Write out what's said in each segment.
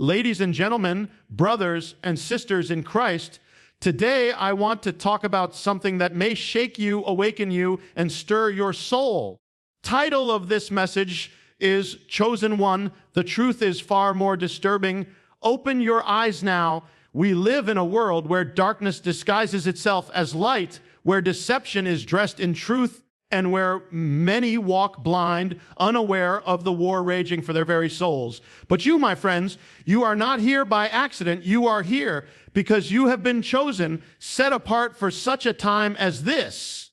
Ladies and gentlemen, brothers and sisters in Christ, today I want to talk about something that may shake you, awaken you, and stir your soul. Title of this message is Chosen One. The truth is far more disturbing. Open your eyes now. We live in a world where darkness disguises itself as light, where deception is dressed in truth, and where many walk blind, unaware of the war raging for their very souls. But you, my friends, you are not here by accident. You are here because you have been chosen, set apart for such a time as this.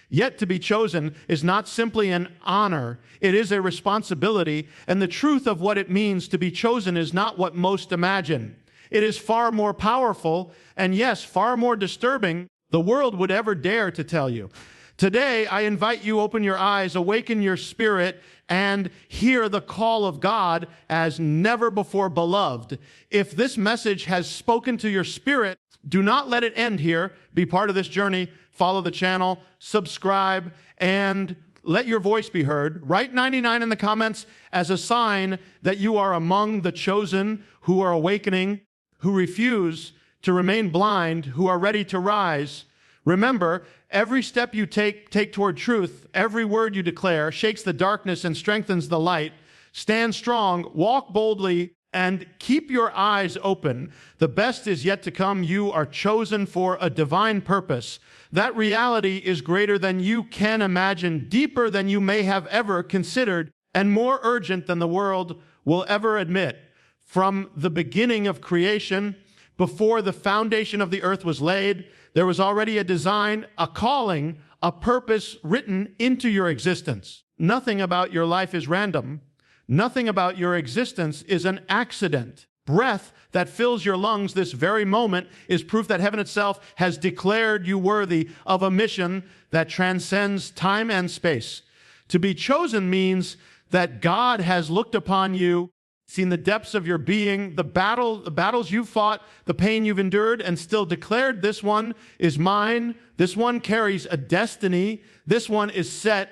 Yet to be chosen is not simply an honor, it is a responsibility, and the truth of what it means to be chosen is not what most imagine. It is far more powerful, and yes, far more disturbing the world would ever dare to tell you. Today, I invite you, open your eyes, awaken your spirit, and hear the call of God as never before, beloved. If this message has spoken to your spirit, do not let it end here. Be part of this journey. Follow the channel, subscribe, and let your voice be heard. Write 99 in the comments as a sign that you are among the chosen who are awakening, who refuse to remain blind, who are ready to rise. Remember, every step you take toward truth, every word you declare shakes the darkness and strengthens the light. Stand strong, walk boldly, and keep your eyes open. The best is yet to come. You are chosen for a divine purpose. That reality is greater than you can imagine, deeper than you may have ever considered, and more urgent than the world will ever admit. From the beginning of creation, before the foundation of the earth was laid, there was already a design, a calling, a purpose written into your existence. Nothing about your life is random. Nothing about your existence is an accident. Breath that fills your lungs this very moment is proof that heaven itself has declared you worthy of a mission that transcends time and space. To be chosen means that God has looked upon you, seen the depths of your being, the battles you've fought, the pain you've endured, and still declared, this one is mine. This one carries a destiny. This one is set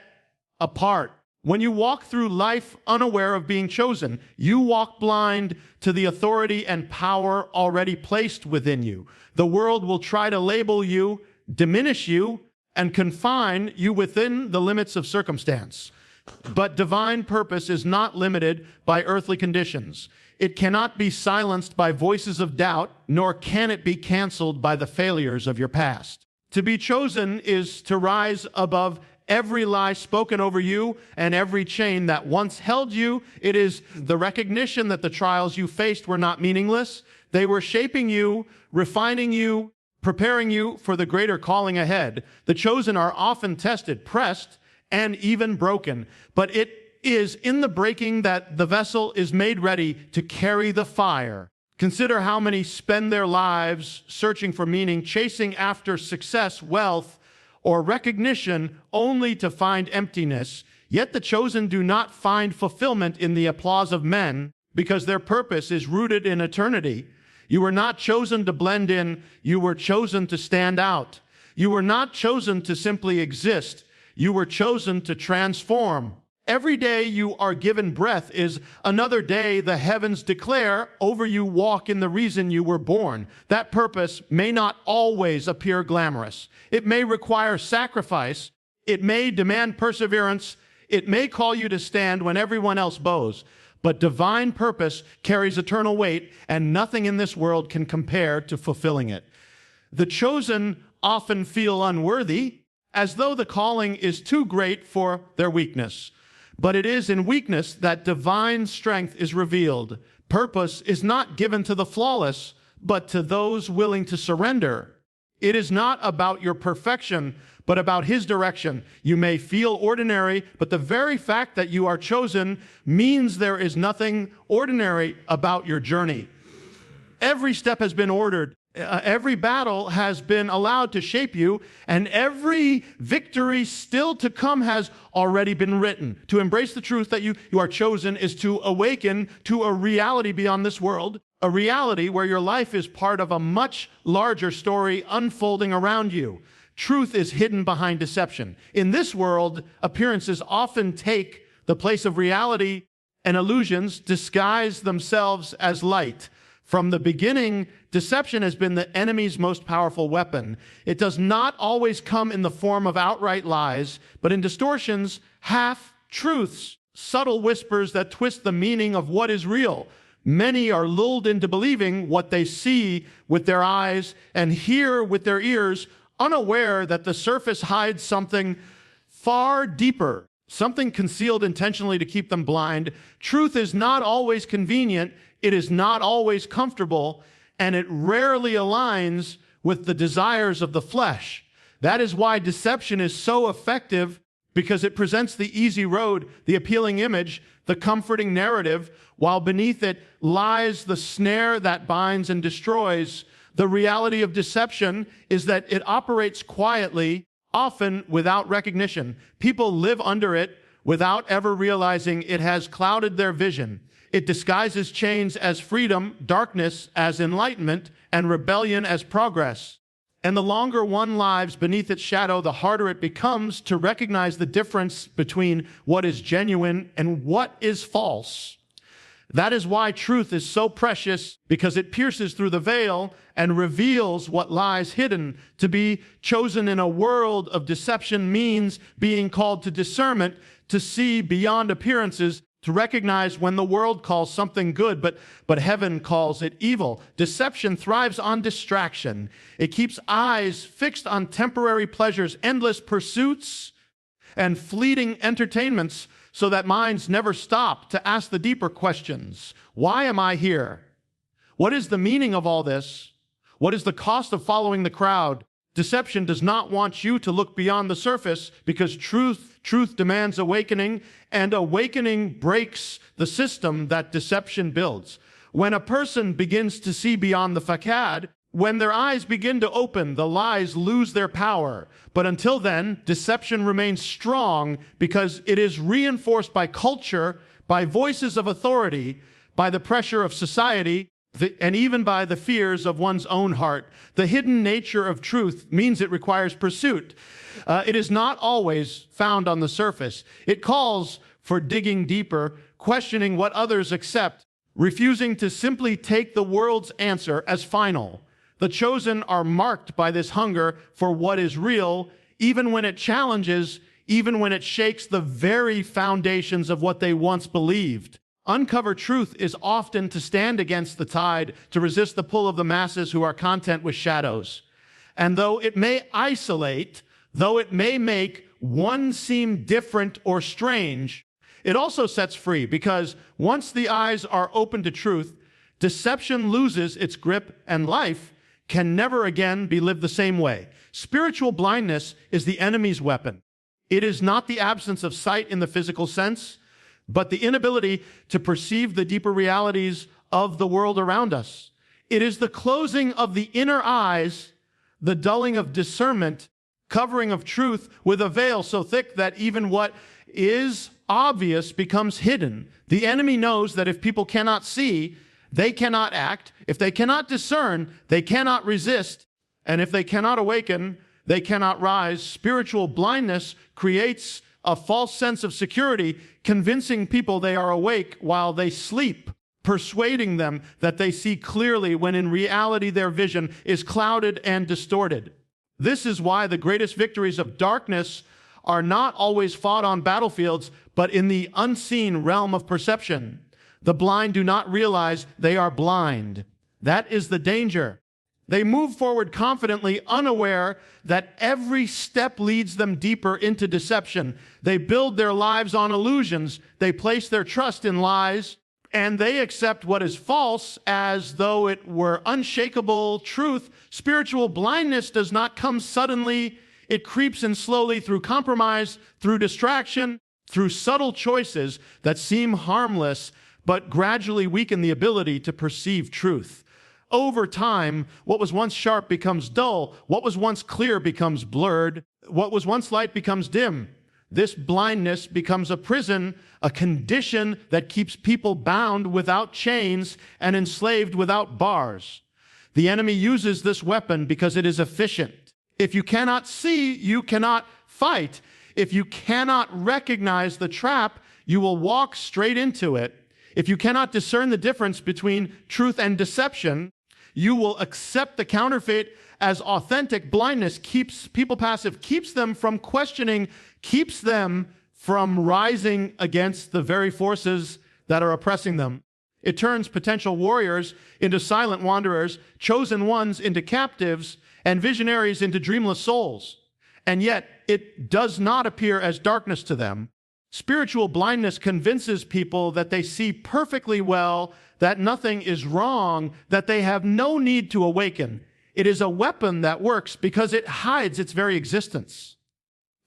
apart. When you walk through life unaware of being chosen, you walk blind to the authority and power already placed within you. The world will try to label you, diminish you, and confine you within the limits of circumstance. But divine purpose is not limited by earthly conditions. It cannot be silenced by voices of doubt, nor can it be canceled by the failures of your past. To be chosen is to rise above every lie spoken over you and every chain that once held you. It is the recognition that the trials you faced were not meaningless. They were shaping you, refining you, preparing you for the greater calling ahead. The chosen are often tested, pressed, and even broken. But it is in the breaking that the vessel is made ready to carry the fire. Consider how many spend their lives searching for meaning, chasing after success, wealth, or recognition only to find emptiness. Yet the chosen do not find fulfillment in the applause of men because their purpose is rooted in eternity. You were not chosen to blend in. You were chosen to stand out. You were not chosen to simply exist. You were chosen to transform. Every day you are given breath is another day the heavens declare over you walk in the reason you were born. That purpose may not always appear glamorous. It may require sacrifice. It may demand perseverance. It may call you to stand when everyone else bows. But divine purpose carries eternal weight, and nothing in this world can compare to fulfilling it. The chosen often feel unworthy, as though the calling is too great for their weakness. But it is in weakness that divine strength is revealed. Purpose is not given to the flawless, but to those willing to surrender. It is not about your perfection, but about His direction. You may feel ordinary, but the very fact that you are chosen means there is nothing ordinary about your journey. Every step has been ordered. Every battle has been allowed to shape you, and every victory still to come has already been written. To embrace the truth that you are chosen is to awaken to a reality beyond this world, a reality where your life is part of a much larger story unfolding around you. Truth is hidden behind deception. In this world, appearances often take the place of reality, and illusions disguise themselves as light. From the beginning, deception has been the enemy's most powerful weapon. It does not always come in the form of outright lies, but in distortions, half-truths, subtle whispers that twist the meaning of what is real. Many are lulled into believing what they see with their eyes and hear with their ears, unaware that the surface hides something far deeper, something concealed intentionally to keep them blind. Truth is not always convenient, it is not always comfortable, and it rarely aligns with the desires of the flesh. That is why deception is so effective, because it presents the easy road, the appealing image, the comforting narrative, while beneath it lies the snare that binds and destroys. The reality of deception is that it operates quietly, often without recognition. People live under it without ever realizing it has clouded their vision. It disguises change as freedom, darkness as enlightenment, and rebellion as progress. And the longer one lives beneath its shadow, the harder it becomes to recognize the difference between what is genuine and what is false. That is why truth is so precious, because it pierces through the veil and reveals what lies hidden. To be chosen in a world of deception means being called to discernment, to see beyond appearances, to recognize when the world calls something good, but heaven calls it evil. Deception thrives on distraction. It keeps eyes fixed on temporary pleasures, endless pursuits, and fleeting entertainments, so that minds never stop to ask the deeper questions. Why am I here? What is the meaning of all this? What is the cost of following the crowd? Deception does not want you to look beyond the surface, because truth demands awakening, and awakening breaks the system that deception builds. When a person begins to see beyond the facade, when their eyes begin to open, the lies lose their power. But until then, deception remains strong, because it is reinforced by culture, by voices of authority, by the pressure of society, and even by the fears of one's own heart. The hidden nature of truth means it requires pursuit. It is not always found on the surface. It calls for digging deeper, questioning what others accept, refusing to simply take the world's answer as final. The chosen are marked by this hunger for what is real, even when it challenges, even when it shakes the very foundations of what they once believed. Uncover truth is often to stand against the tide, to resist the pull of the masses who are content with shadows. And though it may isolate, though it may make one seem different or strange, it also sets free, because once the eyes are open to truth, deception loses its grip, and life can never again be lived the same way. Spiritual blindness is the enemy's weapon. It is not the absence of sight in the physical sense, but the inability to perceive the deeper realities of the world around us. It is the closing of the inner eyes, the dulling of discernment, covering of truth with a veil so thick that even what is obvious becomes hidden. The enemy knows that if people cannot see, they cannot act. If they cannot discern, they cannot resist. And if they cannot awaken, they cannot rise. Spiritual blindness creates a false sense of security, convincing people they are awake while they sleep, persuading them that they see clearly when in reality their vision is clouded and distorted. This is why the greatest victories of darkness are not always fought on battlefields, but in the unseen realm of perception. The blind do not realize they are blind. That is the danger. They move forward confidently, unaware that every step leads them deeper into deception. They build their lives on illusions. They place their trust in lies, and they accept what is false as though it were unshakable truth. Spiritual blindness does not come suddenly. It creeps in slowly through compromise, through distraction, through subtle choices that seem harmless, but gradually weaken the ability to perceive truth. Over time, what was once sharp becomes dull. What was once clear becomes blurred. What was once light becomes dim. This blindness becomes a prison, a condition that keeps people bound without chains and enslaved without bars. The enemy uses this weapon because it is efficient. If you cannot see, you cannot fight. If you cannot recognize the trap, You will walk straight into it. If you cannot discern the difference between truth and deception, you will accept the counterfeit as authentic. Blindness keeps people passive, keeps them from questioning, keeps them from rising against the very forces that are oppressing them. It turns potential warriors into silent wanderers, chosen ones into captives, and visionaries into dreamless souls. And yet, it does not appear as darkness to them. Spiritual blindness convinces people that they see perfectly well, that nothing is wrong, that they have no need to awaken. It is a weapon that works because it hides its very existence.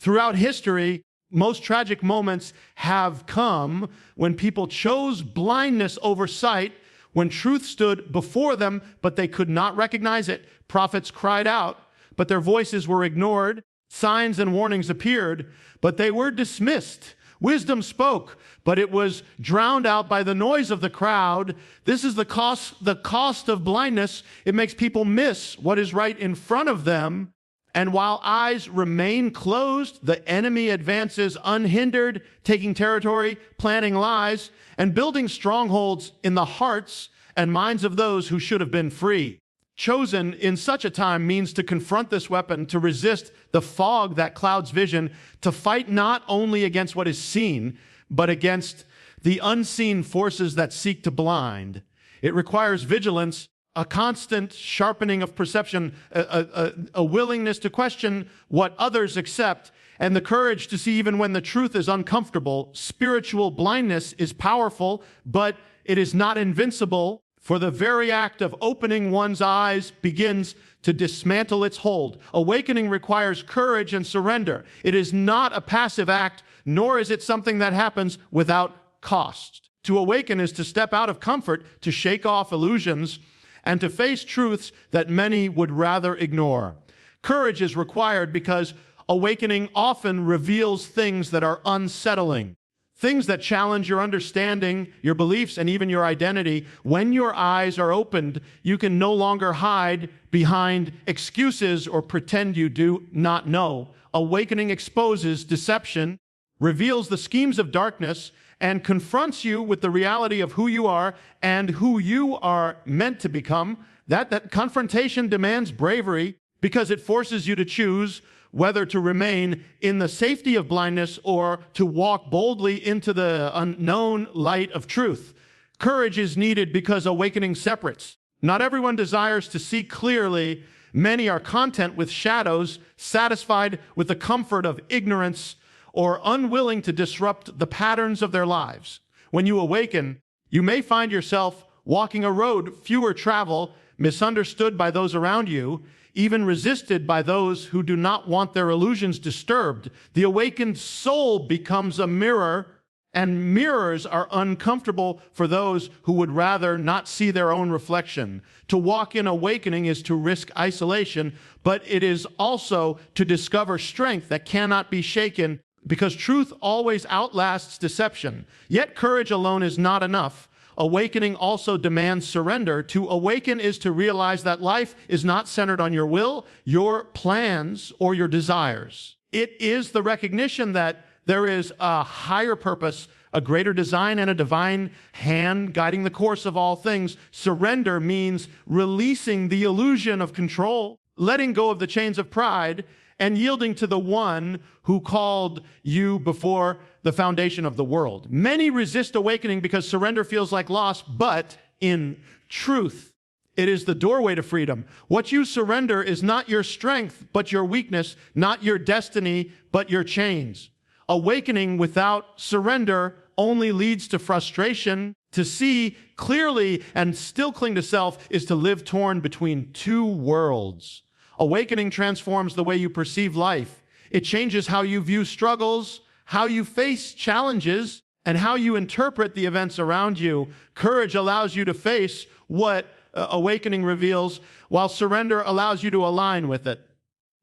Throughout history, most tragic moments have come when people chose blindness over sight, when truth stood before them, but they could not recognize it. Prophets cried out, but their voices were ignored. Signs and warnings appeared, but they were dismissed. Wisdom spoke, but it was drowned out by the noise of the crowd. This is the cost of blindness. It makes people miss what is right in front of them. And while eyes remain closed, the enemy advances unhindered, taking territory, planting lies, and building strongholds in the hearts and minds of those who should have been free. Chosen in such a time means to confront this weapon, to resist the fog that clouds vision, to fight not only against what is seen, but against the unseen forces that seek to blind. It requires vigilance, a constant sharpening of perception, a willingness to question what others accept, and the courage to see even when the truth is uncomfortable. Spiritual blindness is powerful, but it is not invincible. For the very act of opening one's eyes begins to dismantle its hold. Awakening requires courage and surrender. It is not a passive act, nor is it something that happens without cost. To awaken is to step out of comfort, to shake off illusions, and to face truths that many would rather ignore. Courage is required because awakening often reveals things that are unsettling. Things that challenge your understanding, your beliefs, and even your identity. When your eyes are opened, you can no longer hide behind excuses or pretend you do not know. Awakening exposes deception, reveals the schemes of darkness, and confronts you with the reality of who you are and who you are meant to become. That confrontation demands bravery because it forces you to choose whether to remain in the safety of blindness or to walk boldly into the unknown light of truth. Courage is needed because awakening separates. Not everyone desires to see clearly. Many are content with shadows, satisfied with the comfort of ignorance, or unwilling to disrupt the patterns of their lives. When you awaken, you may find yourself walking a road fewer travel, misunderstood by those around you, even resisted by those who do not want their illusions disturbed. The awakened soul becomes a mirror, and mirrors are uncomfortable for those who would rather not see their own reflection. To walk in awakening is to risk isolation, but it is also to discover strength that cannot be shaken, because truth always outlasts deception. Yet courage alone is not enough. Awakening also demands surrender. To awaken is to realize that life is not centered on your will, your plans, or your desires. It is the recognition that there is a higher purpose, a greater design, and a divine hand guiding the course of all things. Surrender means releasing the illusion of control, letting go of the chains of pride, and yielding to the one who called you before the foundation of the world. Many resist awakening because surrender feels like loss, but in truth, it is the doorway to freedom. What you surrender is not your strength, but your weakness, not your destiny, but your chains. Awakening without surrender only leads to frustration. To see clearly and still cling to self is to live torn between two worlds. Awakening transforms the way you perceive life. It changes how you view struggles, how you face challenges, and how you interpret the events around you. Courage allows you to face what awakening reveals, while surrender allows you to align with it.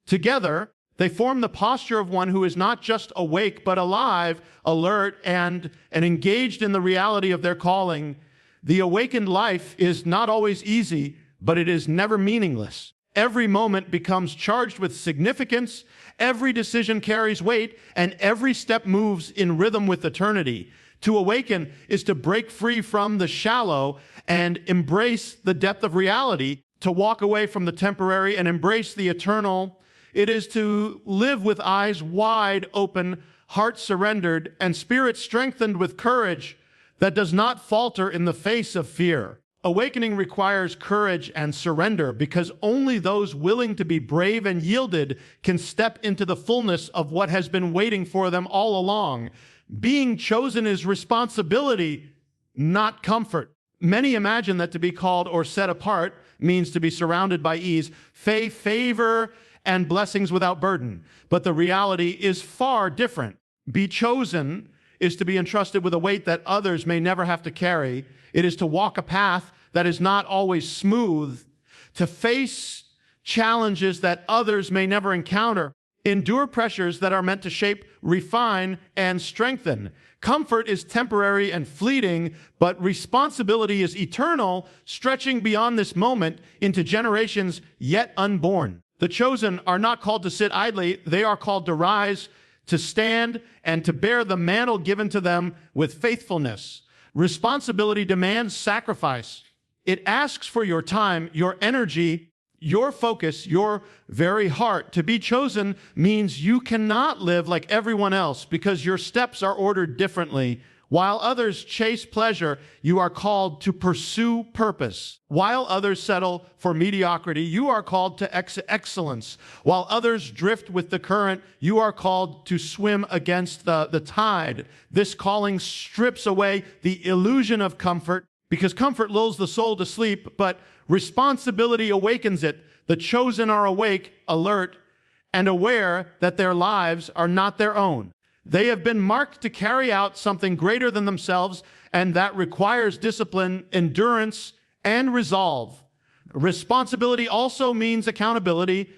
Together, they form the posture of one who is not just awake, but alive, alert, and engaged in the reality of their calling. The awakened life is not always easy, but it is never meaningless. Every moment becomes charged with significance, every decision carries weight, and every step moves in rhythm with eternity. To awaken is to break free from the shallow and embrace the depth of reality, to walk away from the temporary and embrace the eternal. It is to live with eyes wide open, heart surrendered, and spirit strengthened with courage that does not falter in the face of fear. Awakening requires courage and surrender because only those willing to be brave and yielded can step into the fullness of what has been waiting for them all along. Being chosen is responsibility, not comfort. Many imagine that to be called or set apart means to be surrounded by ease, favor, and blessings without burden. But the reality is far different. Be chosen is to be entrusted with a weight that others may never have to carry. It is to walk a path that is not always smooth, to face challenges that others may never encounter, endure pressures that are meant to shape, refine, and strengthen. Comfort is temporary and fleeting, but responsibility is eternal, stretching beyond this moment into generations yet unborn. The chosen are not called to sit idly. They are called to rise, to stand, and to bear the mantle given to them with faithfulness. Responsibility demands sacrifice. It asks for your time, your energy, your focus, your very heart. To be chosen means you cannot live like everyone else because your steps are ordered differently. While others chase pleasure, you are called to pursue purpose. While others settle for mediocrity, you are called to excellence. While others drift with the current, you are called to swim against the tide. This calling strips away the illusion of comfort because comfort lulls the soul to sleep, but responsibility awakens it. The chosen are awake, alert, and aware that their lives are not their own. They have been marked to carry out something greater than themselves, and that requires discipline, endurance, and resolve. Responsibility also means accountability.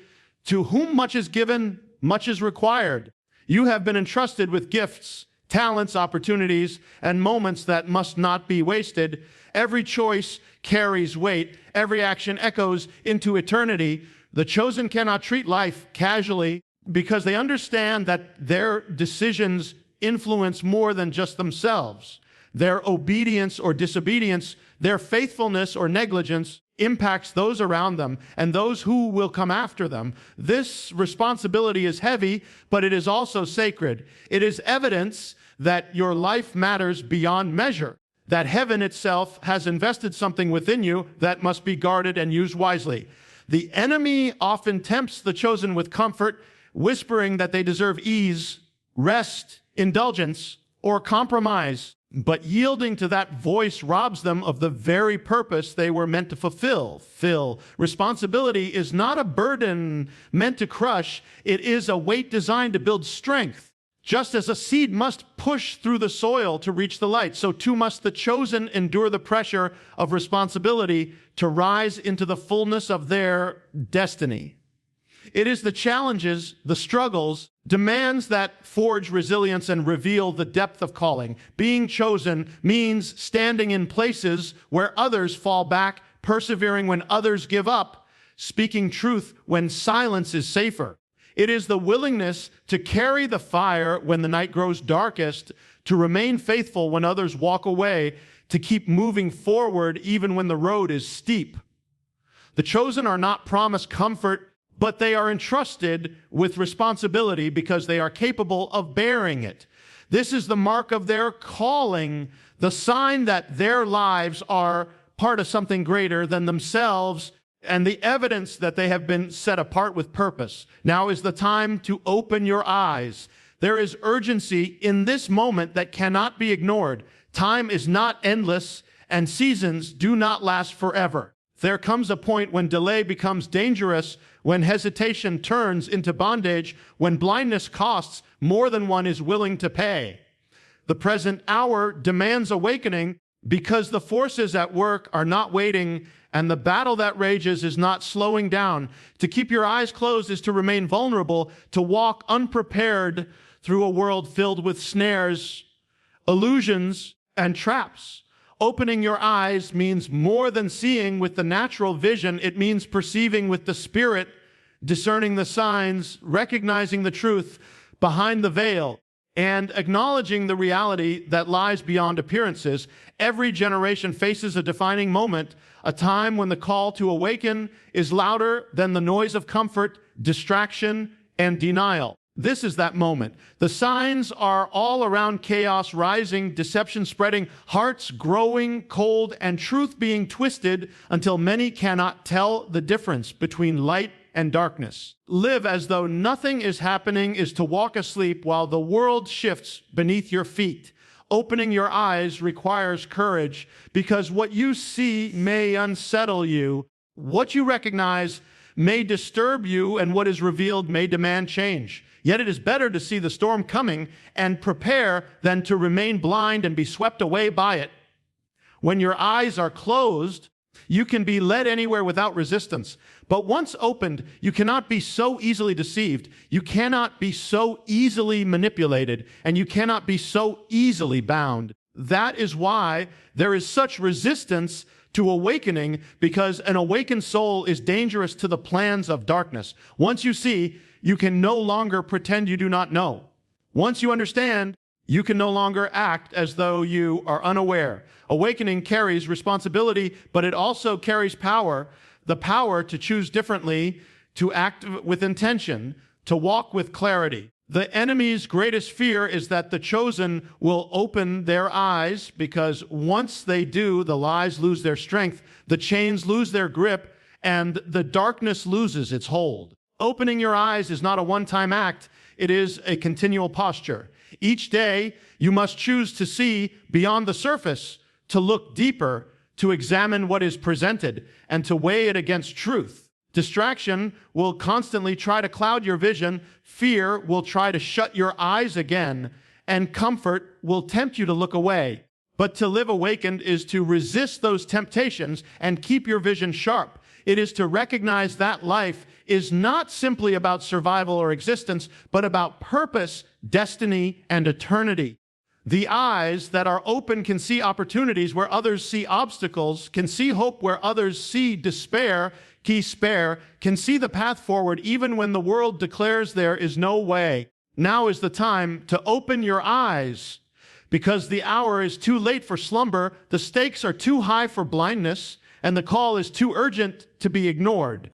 To whom much is given, much is required. You have been entrusted with gifts, talents, opportunities, and moments that must not be wasted. Every choice carries weight. Every action echoes into eternity. The chosen cannot treat life casually because they understand that their decisions influence more than just themselves. Their obedience or disobedience, their faithfulness or negligence impacts those around them and those who will come after them. This responsibility is heavy, but it is also sacred. It is evidence that your life matters beyond measure, that heaven itself has invested something within you that must be guarded and used wisely. The enemy often tempts the chosen with comfort, whispering that they deserve ease, rest, indulgence, or compromise. But yielding to that voice robs them of the very purpose they were meant to fulfill. Responsibility is not a burden meant to crush. It is a weight designed to build strength. Just as a seed must push through the soil to reach the light, so too must the chosen endure the pressure of responsibility to rise into the fullness of their destiny. It is the challenges, the struggles, demands that forge resilience and reveal the depth of calling. Being chosen means standing in places where others fall back, persevering when others give up, speaking truth when silence is safer. It is the willingness to carry the fire when the night grows darkest, to remain faithful when others walk away, to keep moving forward even when the road is steep. The chosen are not promised comfort, but they are entrusted with responsibility because they are capable of bearing it. This is the mark of their calling, the sign that their lives are part of something greater than themselves, and the evidence that they have been set apart with purpose. Now is the time to open your eyes. There is urgency in this moment that cannot be ignored. Time is not endless, and seasons do not last forever. There comes a point when delay becomes dangerous, when hesitation turns into bondage, when blindness costs more than one is willing to pay. The present hour demands awakening because the forces at work are not waiting, and the battle that rages is not slowing down. To keep your eyes closed is to remain vulnerable, to walk unprepared through a world filled with snares, illusions, and traps. Opening your eyes means more than seeing with the natural vision. It means perceiving with the spirit, discerning the signs, recognizing the truth behind the veil. and acknowledging the reality that lies beyond appearances. Every generation faces a defining moment, a time when the call to awaken is louder than the noise of comfort, distraction, and denial. This is that moment. The signs are all around: chaos rising, deception spreading, hearts growing cold, and truth being twisted until many cannot tell the difference between light and darkness. Live as though nothing is happening is to walk asleep while the world shifts beneath your feet. Opening your eyes requires courage, because what you see may unsettle you. What you recognize may disturb you, and what is revealed may demand change. Yet it is better to see the storm coming and prepare than to remain blind and be swept away by it. When your eyes are closed, you can be led anywhere without resistance. But once opened, you cannot be so easily deceived. You cannot be so easily manipulated, and you cannot be so easily bound. That is why there is such resistance to awakening, because an awakened soul is dangerous to the plans of darkness. Once you see, you can no longer pretend you do not know. Once you understand, you can no longer act as though you are unaware. Awakening carries responsibility, but it also carries power, the power to choose differently, to act with intention, to walk with clarity. The enemy's greatest fear is that the chosen will open their eyes, because once they do, the lies lose their strength, the chains lose their grip, and the darkness loses its hold. Opening your eyes is not a one-time act. It is a continual posture. Each day, you must choose to see beyond the surface, to look deeper, to examine what is presented, and to weigh it against truth. Distraction will constantly try to cloud your vision. Fear will try to shut your eyes again, and comfort will tempt you to look away. But to live awakened is to resist those temptations and keep your vision sharp. It is to recognize that life is not simply about survival or existence, but about purpose, destiny, and eternity. The eyes that are open can see opportunities where others see obstacles, can see hope where others see despair, can see the path forward even when the world declares there is no way. Now is the time to open your eyes, because the hour is too late for slumber, the stakes are too high for blindness, and the call is too urgent to be ignored.